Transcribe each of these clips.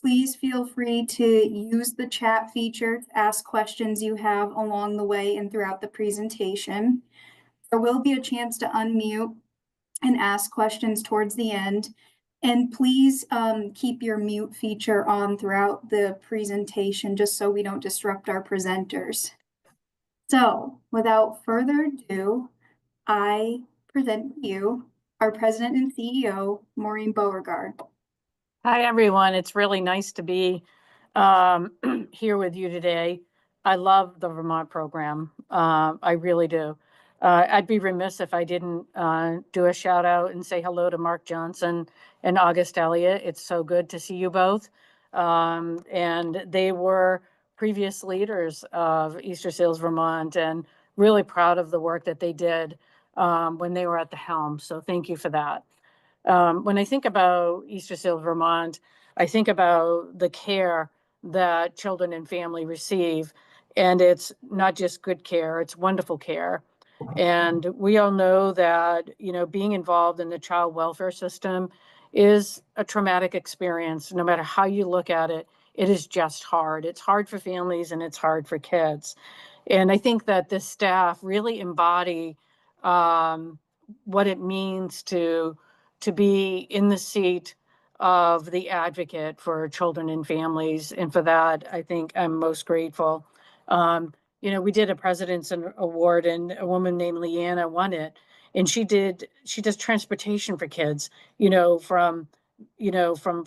Please feel free to use the chat feature to ask questions you have along the way and throughout the presentation. There will be a chance to unmute and ask questions towards the end. And please keep your mute feature on throughout the presentation, just so we don't disrupt our presenters. So without further ado, I present to you our President and CEO, Maureen Beauregard. Hi, everyone. It's really nice to be here with you today. I love the Vermont program. I really do. I'd be remiss if I didn't do a shout out and say hello to Mark Johnson and August Elliott. It's so good to see you both. And they were previous leaders of Easterseals Vermont, and really proud of the work that they did when they were at the helm. So thank you for that. When I think about Easterseals Vermont, I think about the care that children and family receive. And it's not just good care, it's wonderful care. And we all know that, being involved in the child welfare system is a traumatic experience. No matter how you look at it, it is just hard. It's hard for families and it's hard for kids. And I think that this staff really embody what it means to be in the seat of the advocate for children and families. And for that, I think I'm most grateful. We did a President's Award, and a woman named Leanna won it. And she does transportation for kids, from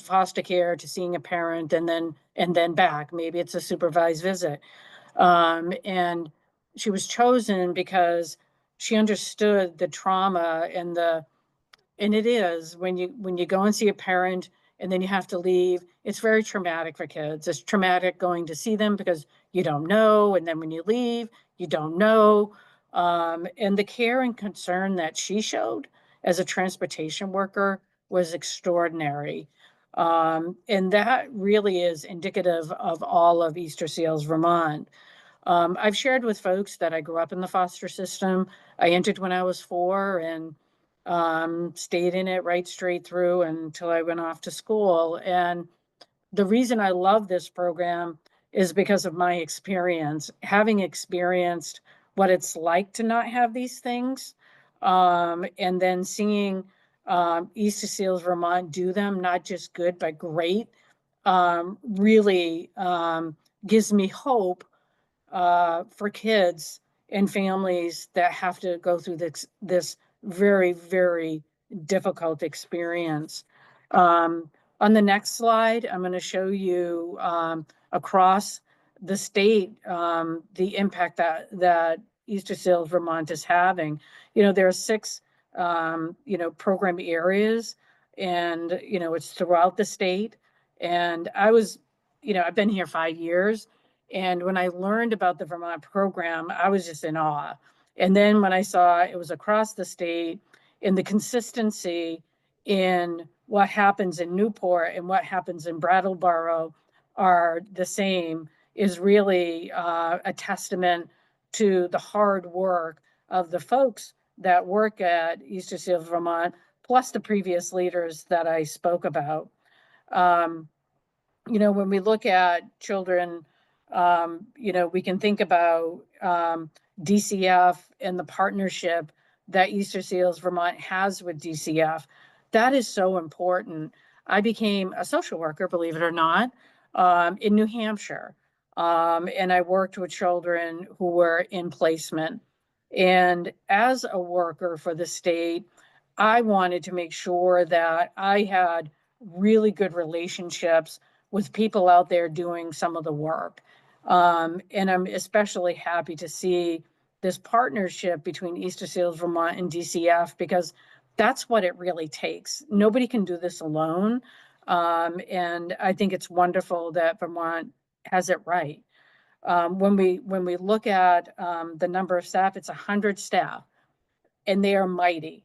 foster care to seeing a parent and then back. Maybe it's a supervised visit. And she was chosen because she understood the trauma and it is when you go and see a parent and then you have to leave. It's very traumatic for kids. It's traumatic going to see them because you don't know, and then when you leave, you don't know. And the care and concern that she showed as a transportation worker was extraordinary. And that really is indicative of all of Easterseals Vermont. I've shared with folks that I grew up in the foster system. I entered when I was 4 and stayed in it right straight through until I went off to school. And the reason I love this program is because of my experience, having experienced what it's like to not have these things, and then seeing Easterseals Vermont do them, not just good, but great, really gives me hope for kids and families that have to go through this very, very difficult experience. On the next slide, I'm going to show you across the state the impact that Easterseals Vermont is having. There are 6 program areas, and it's throughout the state. And I've been here 5 years. And when I learned about the Vermont program, I was just in awe. And then when I saw it was across the state, and the consistency in what happens in Newport and what happens in Brattleboro are the same, is really a testament to the hard work of the folks that work at Easterseals Vermont, plus the previous leaders that I spoke about. When we look at children, we can think about DCF and the partnership that Easterseals Vermont has with DCF. That is so important. I became a social worker, believe it or not, in New Hampshire. And I worked with children who were in placement. And as a worker for the state, I wanted to make sure that I had really good relationships with people out there doing some of the work. And I'm especially happy to see this partnership between Easterseals Vermont and DCF, because that's what it really takes. Nobody can do this alone. And I think it's wonderful that Vermont has it right. When we look at the number of staff, it's 100 staff, and they are mighty,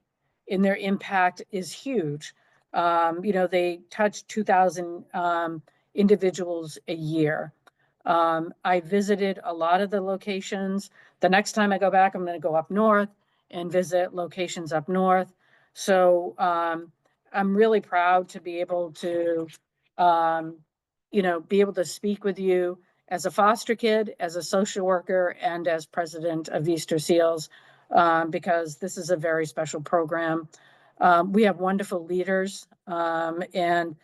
and their impact is huge. They touch 2,000 individuals a year. I visited a lot of the locations. The next time I go back, I'm going to go up north and visit locations up north. So I'm really proud to be able to be able to speak with you as a foster kid, as a social worker, and as president of Easterseals, because this is a very special program. We have wonderful leaders, and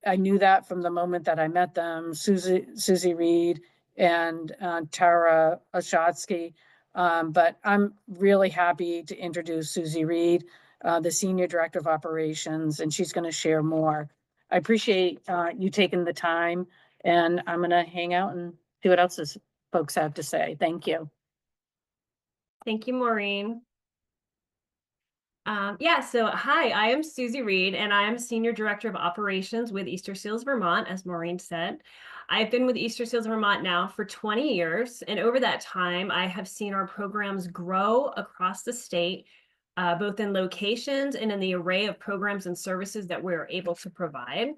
I knew that from the moment that I met them, Susie Reed and Tara Oshotsky. But I'm really happy to introduce Susie Reed, the Senior Director of Operations, and she's going to share more. I appreciate you taking the time, and I'm going to hang out and see what else this folks have to say. Thank you. Thank you, Maureen. So hi, I am Susie Reed, and I am Senior Director of Operations with Easterseals Vermont, as Maureen said. I've been with Easterseals Vermont now for 20 years, and over that time, I have seen our programs grow across the state, both in locations and in the array of programs and services that we're able to provide.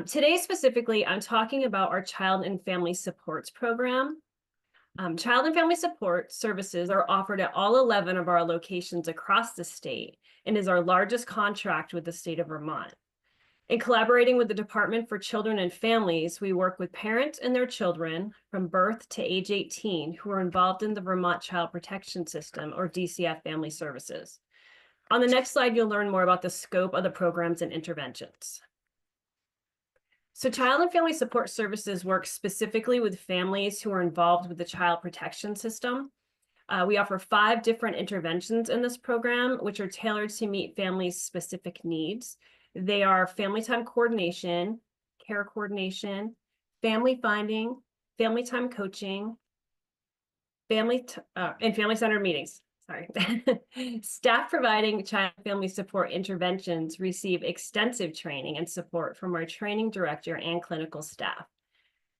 Today, specifically, I'm talking about our Child and Family Supports program. Child and Family Support services are offered at all 11 of our locations across the state and is our largest contract with the state of Vermont. In collaborating with the Department for Children and Families, we work with parents and their children from birth to age 18 who are involved in the Vermont Child Protection System, or DCF Family Services. On the next slide, you'll learn more about the scope of the programs and interventions. So Child and Family Support Services work specifically with families who are involved with the Child Protection System. We offer 5 different interventions in this program, which are tailored to meet families' specific needs. They are family time coordination, care coordination, family finding, family time coaching, and family-centered meetings. Sorry. Staff providing child and family support interventions receive extensive training and support from our training director and clinical staff.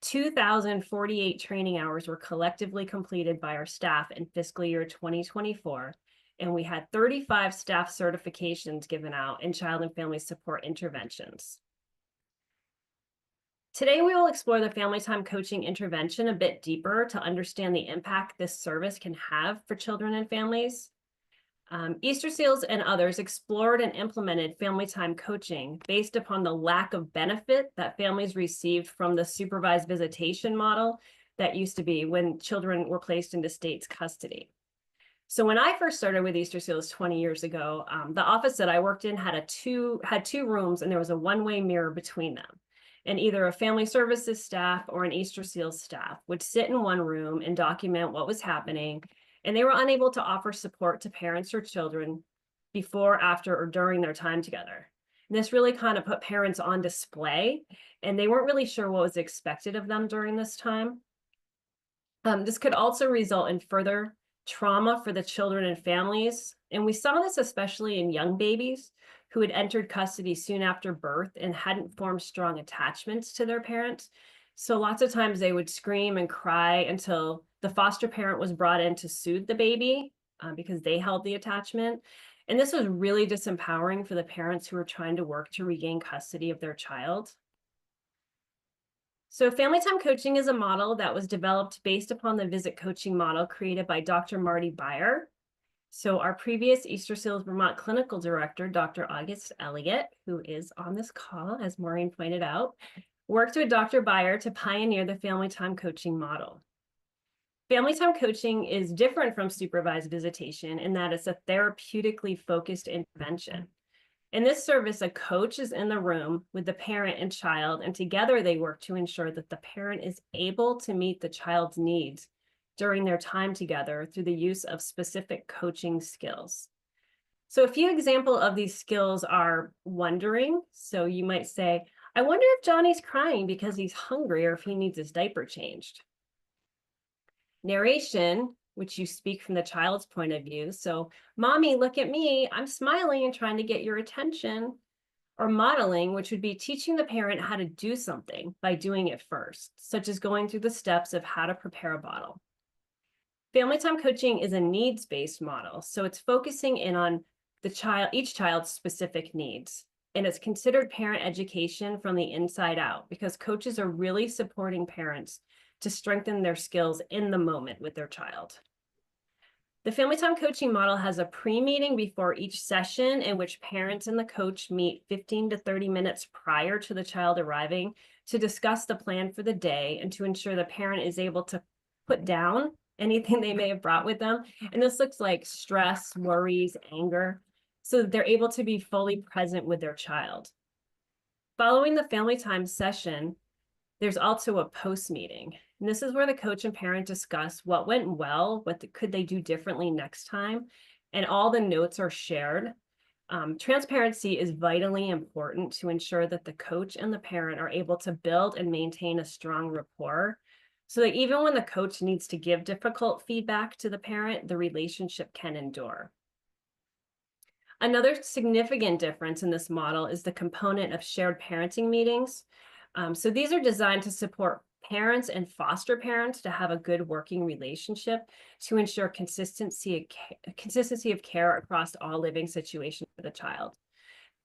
2,048 training hours were collectively completed by our staff in fiscal year 2024, and we had 35 staff certifications given out in child and family support interventions. Today, we will explore the family time coaching intervention a bit deeper to understand the impact this service can have for children and families. Easterseals and others explored and implemented family time coaching based upon the lack of benefit that families received from the supervised visitation model that used to be when children were placed into state's custody. So when I first started with Easterseals 20 years ago, the office that I worked in had two rooms, and there was a one-way mirror between them. And either a family services staff or an Easterseals staff would sit in one room and document what was happening, and they were unable to offer support to parents or children before, after, or during their time together. And this really kind of put parents on display, and they weren't really sure what was expected of them during this time. This could also result in further trauma for the children and families. And we saw this especially in young babies who had entered custody soon after birth and hadn't formed strong attachments to their parents. So lots of times they would scream and cry until the foster parent was brought in to soothe the baby because they held the attachment. And this was really disempowering for the parents who were trying to work to regain custody of their child. So family time coaching is a model that was developed based upon the visit coaching model created by Dr. Marty Beyer. So our previous Easterseals Vermont clinical director, Dr. August Elliott, who is on this call, as Maureen pointed out, worked with Dr. Beyer to pioneer the family time coaching model. Family time coaching is different from supervised visitation in that it's a therapeutically focused intervention. In this service, a coach is in the room with the parent and child, and together they work to ensure that the parent is able to meet the child's needs during their time together through the use of specific coaching skills. So a few examples of these skills are wondering. So you might say, I wonder if Johnny's crying because he's hungry or if he needs his diaper changed. Narration, which you speak from the child's point of view. So, Mommy, look at me. I'm smiling and trying to get your attention. Or modeling, which would be teaching the parent how to do something by doing it first, such as going through the steps of how to prepare a bottle. Family time coaching is a needs-based model, so it's focusing in on each child's specific needs. And it's considered parent education from the inside out because coaches are really supporting parents to strengthen their skills in the moment with their child. The family time coaching model has a pre-meeting before each session in which parents and the coach meet 15 to 30 minutes prior to the child arriving to discuss the plan for the day and to ensure the parent is able to put down anything they may have brought with them. And this looks like stress, worries, anger, so that they're able to be fully present with their child. Following the family time session, there's also a post meeting. And this is where the coach and parent discuss what went well, could they do differently next time, and all the notes are shared. Transparency is vitally important to ensure that the coach and the parent are able to build and maintain a strong rapport, so that even when the coach needs to give difficult feedback to the parent, the relationship can endure. Another significant difference in this model is the component of shared parenting meetings. So these are designed to support parents and foster parents to have a good working relationship to ensure consistency of care across all living situations for the child.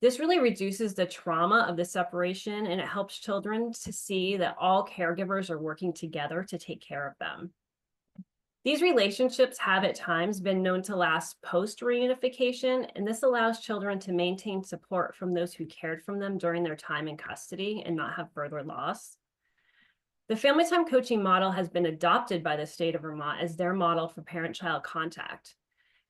This really reduces the trauma of the separation, and it helps children to see that all caregivers are working together to take care of them. These relationships have at times been known to last post-reunification, and this allows children to maintain support from those who cared for them during their time in custody and not have further loss. The family time coaching model has been adopted by the state of Vermont as their model for parent-child contact.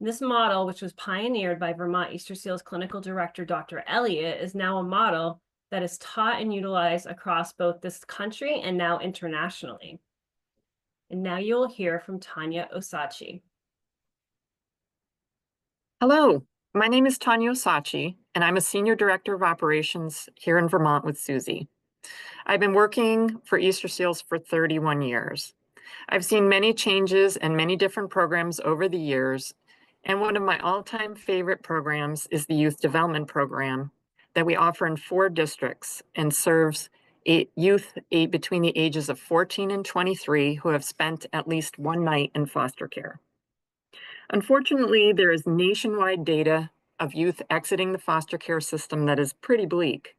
This model, which was pioneered by Vermont Easterseals Clinical Director Dr. Elliott, is now a model that is taught and utilized across both this country and now internationally. And now you'll hear from Tanya Osachi. Hello, my name is Tanya Osachi, and I'm a Senior Director of Operations here in Vermont with Susie. I've been working for Easterseals for 31 years. I've seen many changes and many different programs over the years, and one of my all-time favorite programs is the Youth Development Program that we offer in 4 districts and serves youth between the ages of 14 and 23 who have spent at least one night in foster care. Unfortunately, there is nationwide data of youth exiting the foster care system that is pretty bleak.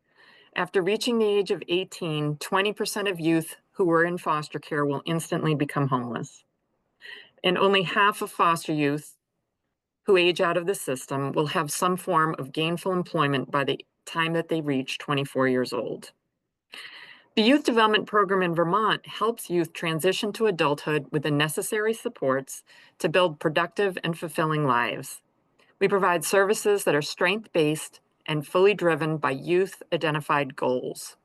After reaching the age of 18, 20% of youth who were in foster care will instantly become homeless. And only half of foster youth who age out of the system will have some form of gainful employment by the time that they reach 24 years old. The Youth Development Program in Vermont helps youth transition to adulthood with the necessary supports to build productive and fulfilling lives. We provide services that are strength-based and fully driven by youth-identified goals.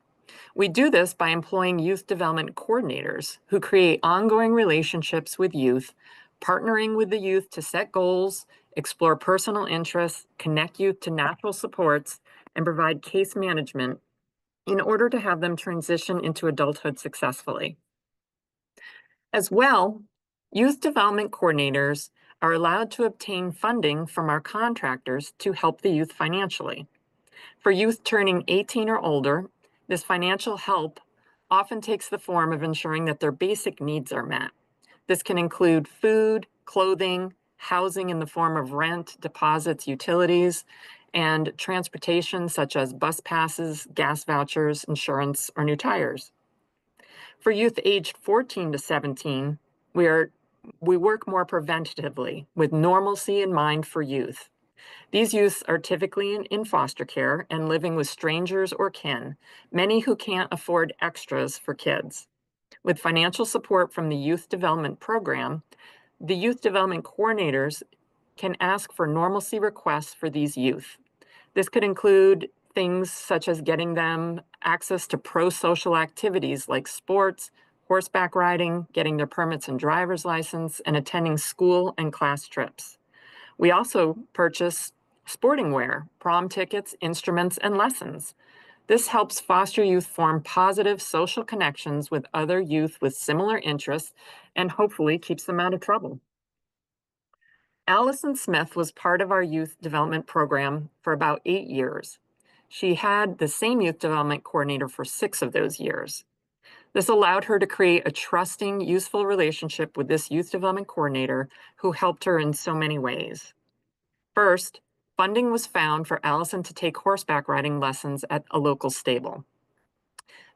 We do this by employing youth development coordinators who create ongoing relationships with youth, partnering with the youth to set goals, explore personal interests, connect youth to natural supports, and provide case management in order to have them transition into adulthood successfully. As well, youth development coordinators are allowed to obtain funding from our contractors to help the youth financially. For youth turning 18 or older, this financial help often takes the form of ensuring that their basic needs are met. This can include food, clothing, housing in the form of rent, deposits, utilities, and transportation such as bus passes, gas vouchers, insurance, or new tires. For youth aged 14 to 17, we work more preventatively with normalcy in mind for youth. These youths are typically in foster care and living with strangers or kin, many who can't afford extras for kids. With financial support from the Youth Development Program, the Youth Development Coordinators can ask for normalcy requests for these youth. This could include things such as getting them access to pro-social activities like sports, horseback riding, getting their permits and driver's license, and attending school and class trips. We also purchase sporting wear, prom tickets, instruments, and lessons. This helps foster youth form positive social connections with other youth with similar interests and hopefully keeps them out of trouble. Allison Smith was part of our youth development program for about 8 years. She had the same youth development coordinator for 6 of those years. This allowed her to create a trusting, useful relationship with this youth development coordinator who helped her in so many ways. First, funding was found for Allison to take horseback riding lessons at a local stable.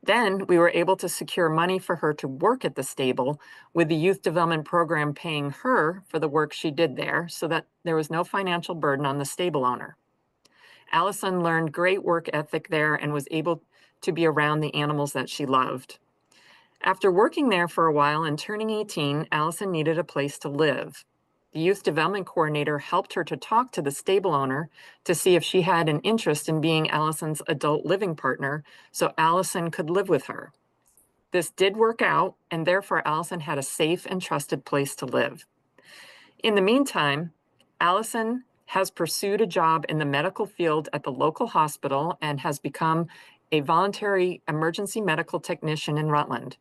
Then we were able to secure money for her to work at the stable, with the youth development program paying her for the work she did there so that there was no financial burden on the stable owner. Allison learned great work ethic there and was able to be around the animals that she loved. After working there for a while and turning 18, Allison needed a place to live. The youth development coordinator helped her to talk to the stable owner to see if she had an interest in being Allison's adult living partner so Allison could live with her. This did work out, and therefore Allison had a safe and trusted place to live. In the meantime, Allison has pursued a job in the medical field at the local hospital and has become a voluntary emergency medical technician in Rutland.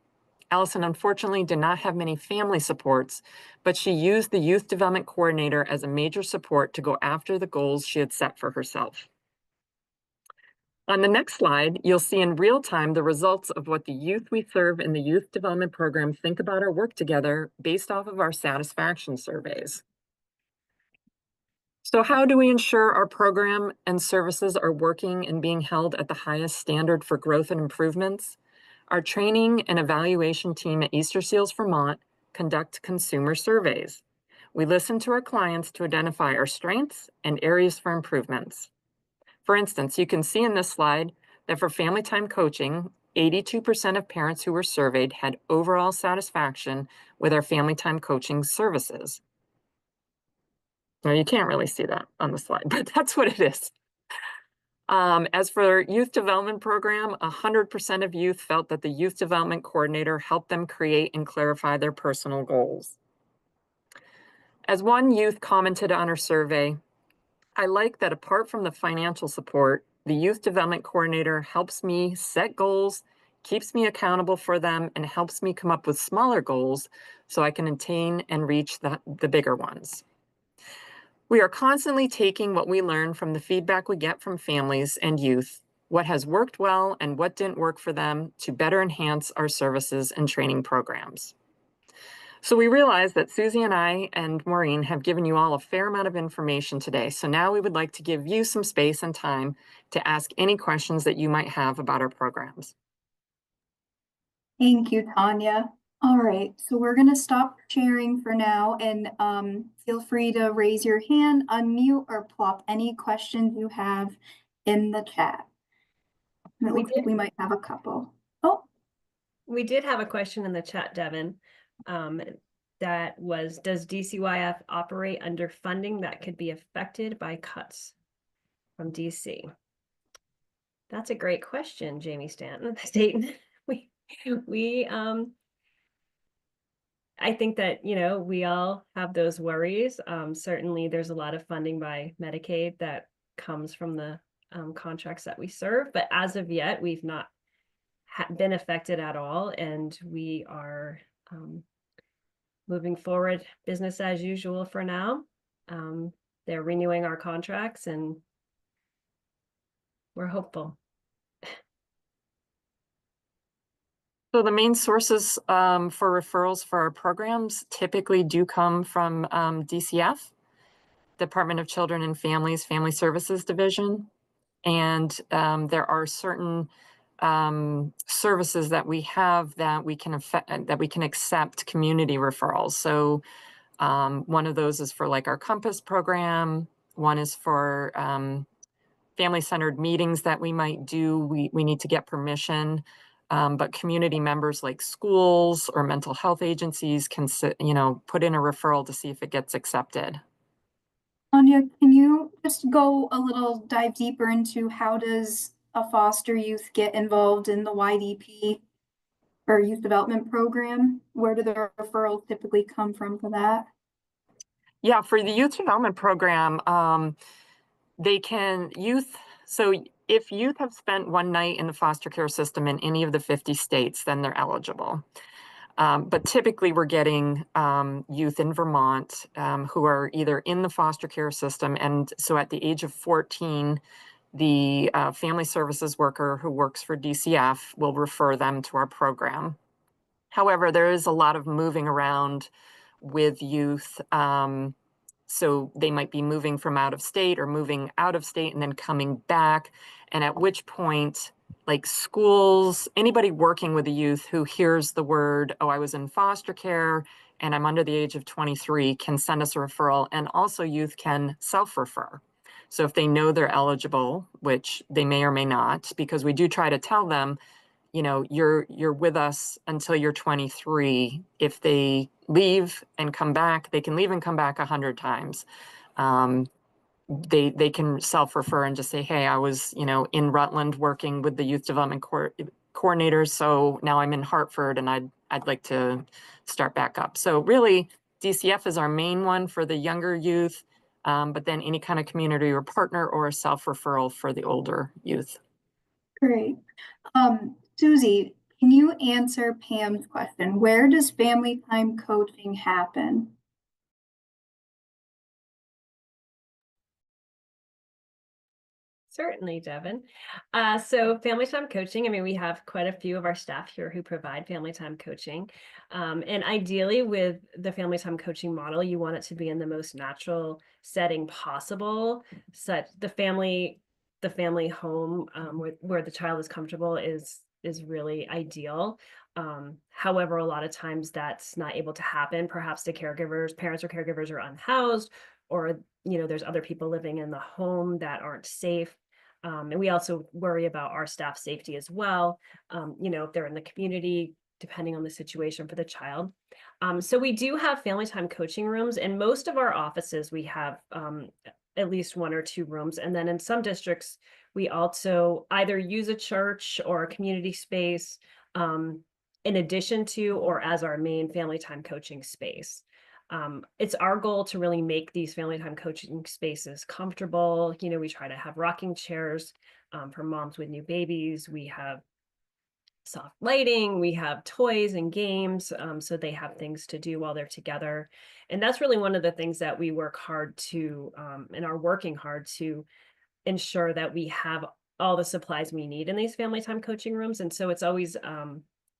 Allison unfortunately did not have many family supports, but she used the youth development coordinator as a major support to go after the goals she had set for herself. On the next slide, you'll see in real time the results of what the youth we serve in the youth development program think about our work together based off of our satisfaction surveys. So how do we ensure our program and services are working and being held at the highest standard for growth and improvements? Our training and evaluation team at Easterseals, Vermont conduct consumer surveys. We listen to our clients to identify our strengths and areas for improvements. For instance, you can see in this slide that for family time coaching, 82% of parents who were surveyed had overall satisfaction with our family time coaching services. Now, you can't really see that on the slide, but that's what it is. As for youth development program, 100% of youth felt that the youth development coordinator helped them create and clarify their personal goals. As one youth commented on her survey, I like that apart from the financial support, the youth development coordinator helps me set goals, keeps me accountable for them, and helps me come up with smaller goals so I can attain and reach the bigger ones. We are constantly taking what we learn from the feedback we get from families and youth, what has worked well and what didn't work for them, to better enhance our services and training programs. So we realize that Susie and I and Maureen have given you all a fair amount of information today. So now we would like to give you some space and time to ask any questions that you might have about our programs. Thank you, Tanya. All right, so we're going to stop sharing for now, and feel free to raise your hand, unmute, or plop any questions you have in the chat. It looks like we might have a couple. Oh, We did have a question in the chat, Devin. That was, does DCYF operate under funding that could be affected by cuts from DC? That's a great question, Jamie Stanton. I think that, you know, we all have those worries. Certainly there's a lot of funding by Medicaid that comes from the contracts that we serve, but as of yet, we've not been affected at all, and we are moving forward business as usual for now. They're renewing our contracts and we're hopeful. So the main sources for referrals for our programs typically do come from DCF, Department of Children and Families, Family Services Division. And there are certain services that we have that we can accept community referrals. So one of those is for like our Compass program. One is for family-centered meetings that we might do. We need to get permission, but community members like schools or mental health agencies can put in a referral to see if it gets accepted. Tanya, can you just go a little dive deeper into how does a foster youth get involved in the YDP or youth development program? Where do the referrals typically come from for that? Yeah, for the youth development program, so if youth have spent one night in the foster care system in any of the 50 states, then they're eligible. But typically we're getting youth in Vermont who are either in the foster care system, and so at the age of 14, the family services worker who works for DCF will refer them to our program. However, there is a lot of moving around with youth. So they might be moving from out of state or moving out of state and then coming back, and at which point like schools, anybody working with a youth who hears the word, oh, I was in foster care and I'm under the age of 23, can send us a referral. And also youth can self-refer. So if they know they're eligible, which they may or may not, because we do try to tell them, you know, you're with us until you're 23. If they leave and come back, they can leave and come back 100 times. They can self-refer and just say, hey, I was, you know, in Rutland working with the youth development coordinators, so now I'm in Hartford and I'd like to start back up. So really, DCF is our main one for the younger youth, but then any kind of community or partner or a self-referral for the older youth. Great. Susie, can you answer Pam's question? Where does family time coaching happen? Certainly, Devin. So family time coaching, I mean, we have quite a few of our staff here who provide family time coaching. And ideally with the family time coaching model, you want it to be in the most natural setting possible. Such the family home where the child is comfortable is really ideal. However, a lot of times that's not able to happen. Perhaps the parents or caregivers are unhoused, or there's other people living in the home that aren't safe. And we also worry about our staff safety as well, if they're in the community, depending on the situation for the child. So we do have family time coaching rooms. In most of our offices, we have at least 1 or 2 rooms. And then in some districts, we also either use a church or a community space in addition to or as our main family time coaching space. It's our goal to really make these family time coaching spaces comfortable. We try to have rocking chairs for moms with new babies. We have soft lighting, we have toys and games, so they have things to do while they're together. And that's really one of the things that we work hard to and are working hard to ensure that we have all the supplies we need in these family time coaching rooms. And so it's always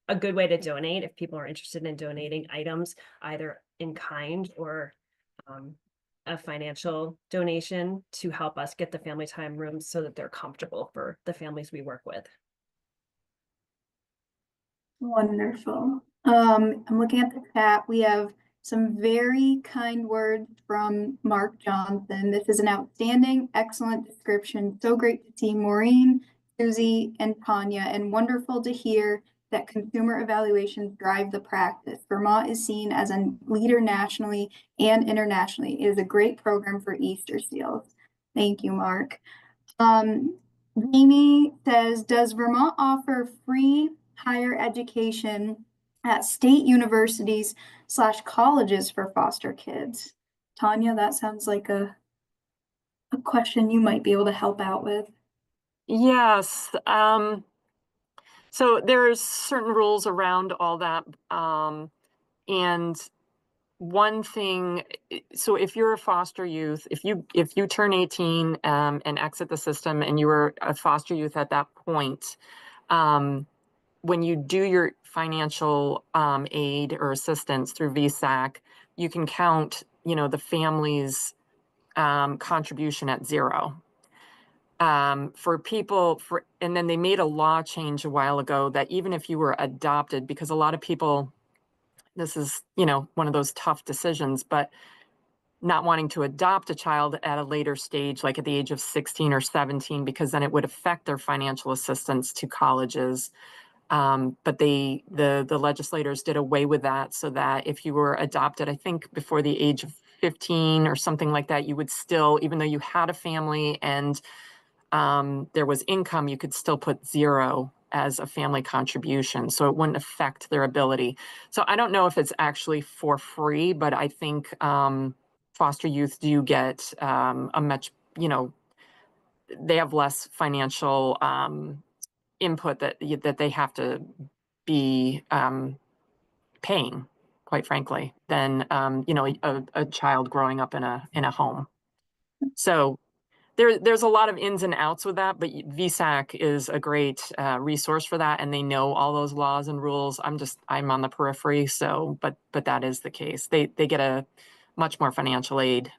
a good way to donate if people are interested in donating items, either in kind or a financial donation to help us get the family time rooms so that they're comfortable for the families we work with. Wonderful. I'm looking at the chat. We have some very kind words from Mark Johnson. This is an outstanding, excellent description. So great to see Maureen, Susie, and Tanya, and wonderful to hear that consumer evaluations drive the practice. Vermont is seen as a leader nationally and internationally. It is a great program for Easterseals. Thank you, Mark. Amy says, does Vermont offer free higher education at state universities / colleges for foster kids? Tanya, that sounds like a question you might be able to help out with. Yes. So there's certain rules around all that. And one thing, so if you're a foster youth, if you turn 18 and exit the system and you were a foster youth at that point, when you do your financial aid or assistance through VSAC, you can count, the family's contribution at 0. And then they made a law change a while ago that even if you were adopted, because a lot of people, this is, one of those tough decisions, but not wanting to adopt a child at a later stage, like at the age of 16 or 17, because then it would affect their financial assistance to colleges. But the legislators did away with that so that if you were adopted, I think before the age of 15 or something like that, you would still, even though you had a family and there was income, you could still put 0 as a family contribution. So it wouldn't affect their ability. So I don't know if it's actually for free, but I think foster youth do get a much, they have less financial input that they have to be paying, quite frankly, than a child growing up in a home. So there's a lot of ins and outs with that, but VSAC is a great resource for that, and they know all those laws and rules. I'm on the periphery, so but that is the case. They get a much more financial aid.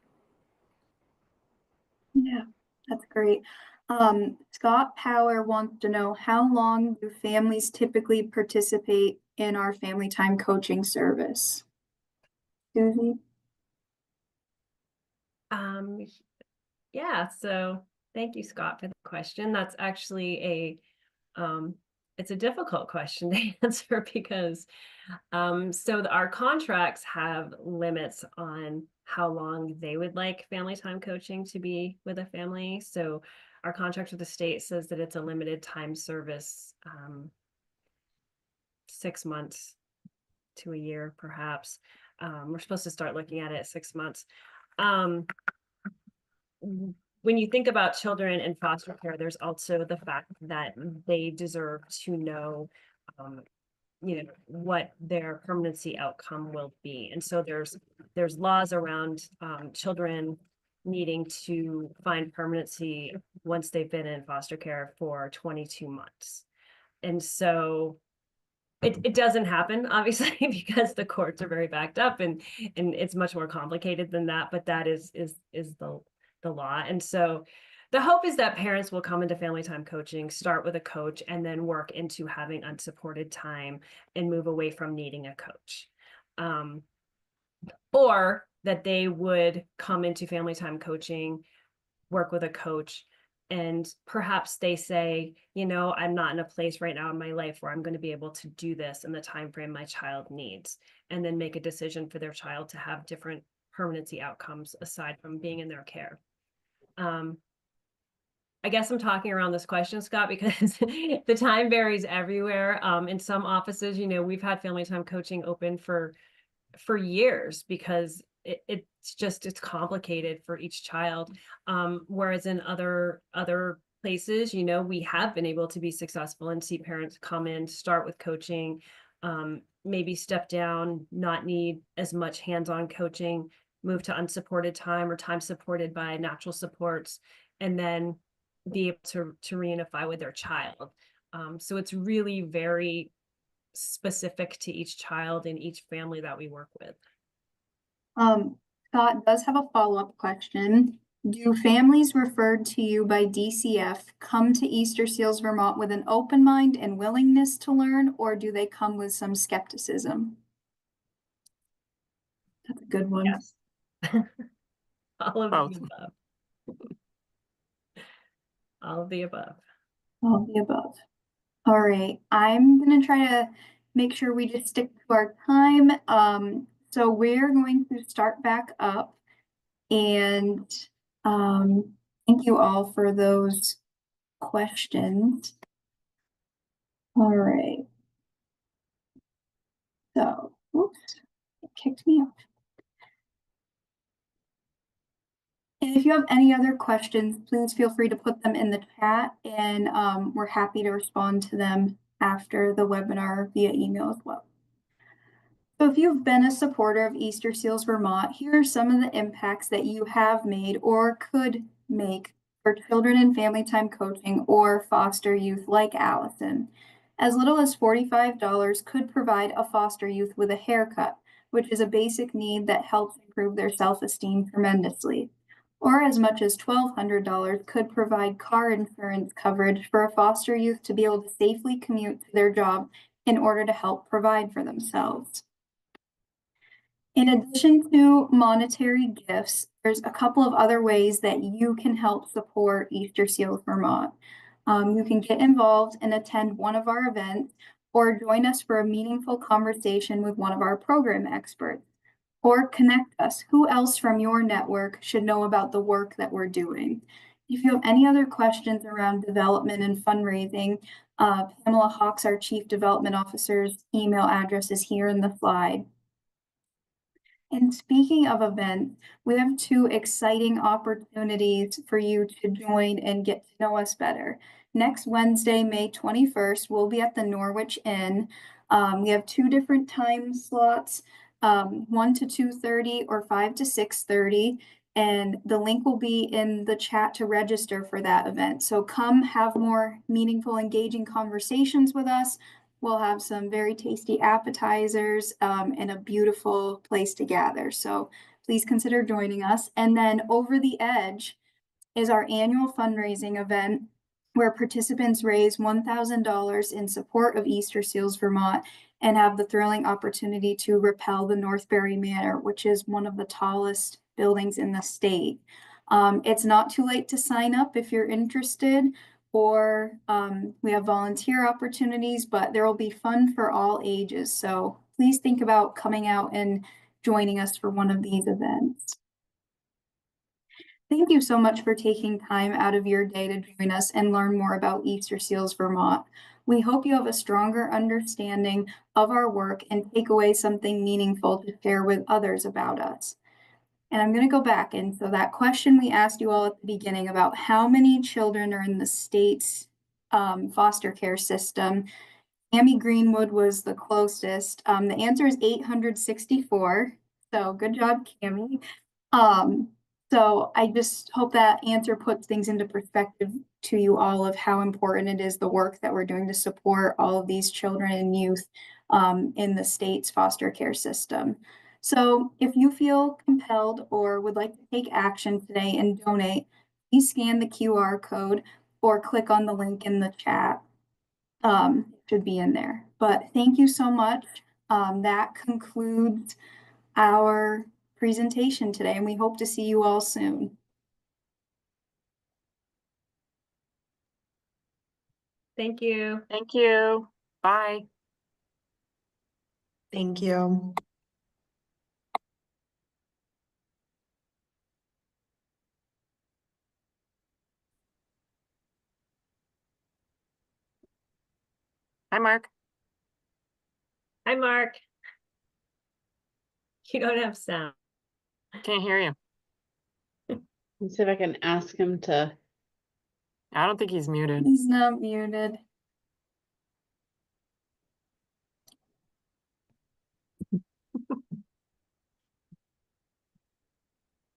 Yeah, that's great. Scott Power wants to know, how long do families typically participate in our family time coaching service? Susie? Yeah, so thank you, Scott, for the question. That's actually it's a difficult question to answer because our contracts have limits on how long they would like family time coaching to be with a family. So our contract with the state says that it's a limited time service, 6 months to a year, perhaps. We're supposed to start looking at it at 6 months. When you think about children in foster care, there's also the fact that they deserve to know, what their permanency outcome will be. And so there's laws around children needing to find permanency once they've been in foster care for 22 months. And so it doesn't happen, obviously, because the courts are very backed up and it's much more complicated than that, but that is the law. And so the hope is that parents will come into family time coaching, start with a coach, and then work into having unsupported time and move away from needing a coach. Or that they would come into family time coaching, work with a coach, and perhaps they say, I'm not in a place right now in my life where I'm going to be able to do this in the time frame my child needs, and then make a decision for their child to have different permanency outcomes aside from being in their care. I guess I'm talking around this question, Scott, because the time varies everywhere. In some offices, we've had family time coaching open for years because it's complicated for each child. Whereas in other places, we have been able to be successful and see parents come in, start with coaching, maybe step down, not need as much hands-on coaching, move to unsupported time or time supported by natural supports, and then be able to reunify with their child. So it's really very specific to each child and each family that we work with. Scott does have a follow-up question. Do families referred to you by DCF come to Easterseals Vermont with an open mind and willingness to learn, or do they come with some skepticism? That's a good one. Yes. All of Both. the above. All of the above. All of the above. All right, I'm gonna try to make sure we just stick to our time. So we're going to start back up, and thank you all for those questions. All right. So, oops, it kicked me off. And if you have any other questions, please feel free to put them in the chat, and we're happy to respond to them after the webinar via email as well. So if you've been a supporter of Easterseals Vermont, here are some of the impacts that you have made or could make for children and family time coaching or foster youth like Allison. As little as $45 could provide a foster youth with a haircut, which is a basic need that helps improve their self-esteem tremendously. Or as much as $1,200 could provide car insurance coverage for a foster youth to be able to safely commute to their job in order to help provide for themselves. In addition to monetary gifts, there's a couple of other ways that you can help support Easterseals Vermont. You can get involved and attend one of our events, or join us for a meaningful conversation with one of our program experts, or connect us. Who else from your network should know about the work that we're doing? If you have any other questions around development and fundraising, Pamela Hawks, our Chief Development Officer's email address is here in the slide. And speaking of events, we have two exciting opportunities for you to join and get to know us better. Next Wednesday, May 21st, we'll be at the Norwich Inn. We have two different time slots, 1 to 2:30 or 5 to 6:30. And the link will be in the chat to register for that event. So come have more meaningful, engaging conversations with us. We'll have some very tasty appetizers and a beautiful place to gather. So please consider joining us. And then Over the Edge is our annual fundraising event where participants raise $1,000 in support of Easterseals Vermont and have the thrilling opportunity to rappel the Northbury Manor, which is one of the tallest buildings in the state. It's not too late to sign up if you're interested, or we have volunteer opportunities, but there will be fun for all ages. So please think about coming out and joining us for one of these events. Thank you so much for taking time out of your day to join us and learn more about Easterseals Vermont. We hope you have a stronger understanding of our work and take away something meaningful to share with others about us. And I'm going to go back. And so that question we asked you all at the beginning about how many children are in the state's foster care system, Tammy Greenwood was the closest. The answer is 864. So good job, Cammy. So I just hope that answer puts things into perspective to you all of how important it is, the work that we're doing to support all of these children and youth in the state's foster care system. So if you feel compelled or would like to take action today and donate, please scan the QR code or click on the link in the chat. It should be in there. But thank you so much. That concludes our presentation today, and we hope to see you all soon. Thank you. Thank you. Bye. Thank you. Hi, Mark. Hi, Mark. You don't have sound. Can't hear you. Let's see if I can ask him to. I don't think he's muted. He's not muted.